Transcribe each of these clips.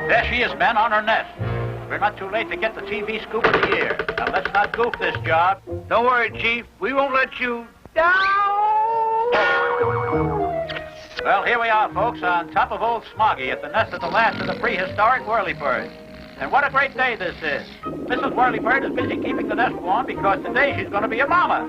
There she is, men, on her nest. We're not too late to get the TV scoop of the year. Now, let's not goof this job. Don't worry, Chief. We won't let you down. Well, here we are, folks, on top of Old Smoggy at the nest of the last of the prehistoric whirlybirds. And what a great day this is. Mrs. Whirlybird is busy keeping the nest warm because today she's going to be a mama.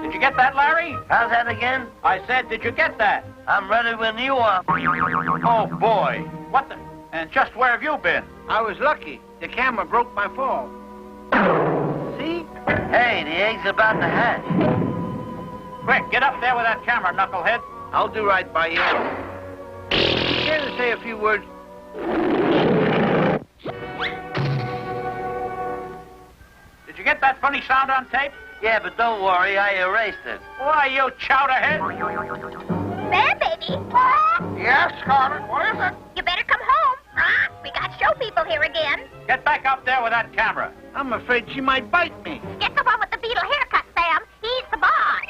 Did you get that, Larry? How's that again? I said, did you get that? I'm ready when you are. Oh, boy. What the... And just where have you been? I was lucky. The camera broke my fall. See? Hey, the egg's about to hatch. Quick, get up there with that camera, knucklehead. I'll do right by you. Care to say a few words? Did you get that funny sound on tape? Yeah, but don't worry, I erased it. Why, you chowderhead? There, baby. Yes, Scarlet, what is it? You better come home. We got show people here again. Get back up there with that camera. I'm afraid she might bite me. Get the one with the beetle haircut, Sam. He's the boss.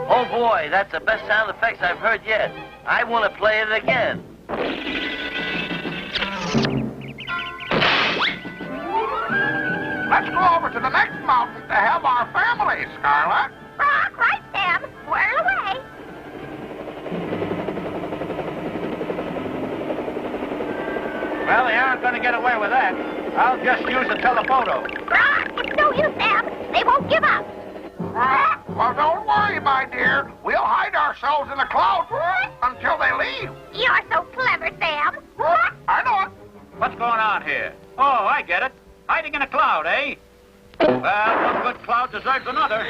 Oh, boy, that's the best sound effects I've heard yet. I want to play it again. Let's go over to the next mountain to have our family, Scarlet. Right, Sam. Whirl away. Well, they aren't going to get away with that. I'll just use a telephoto. It's no use, Sam. They won't give up. Well, don't worry, my dear. We'll hide ourselves in the clouds until they leave. You're so clever, Sam. I know it. What's going on here? Oh, I get it. Hiding in a cloud, eh? Well, one good cloud deserves another.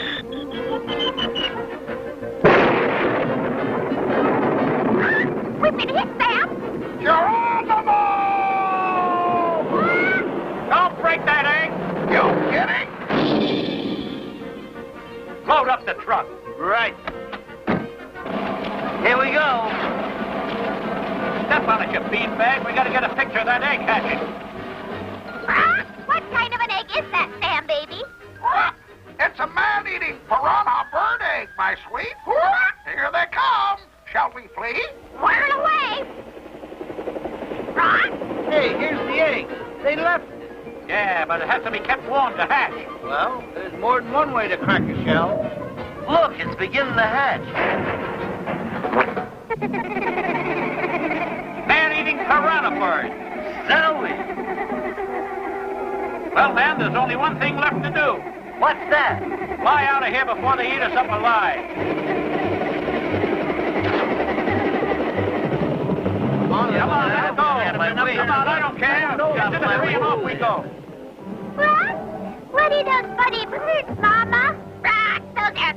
We've been hit, Sam. Geronimo! Don't break that egg. You kidding? Load up the truck. Right. Here we go. Step on it, you beanbag. We got to get a picture of that egg hatching. What kind of an egg is that, Sam, baby? It's a man-eating piranha bird egg, my sweet. Here they come. Shall we flee? Whirl away. Hey, here's the egg. They left it. Yeah, but it has to be kept warm to hatch. Well, there's more than one way to crack a shell. Look, it's beginning to hatch. Man-eating piranha bird. Zoe! Well, man, there's only one thing left to do. What's that? Fly out of here before they eat us up alive. Come on, let's go. Come on, I don't care. Get to the tree and off we go. What? What are those funny birds, Mama? Those are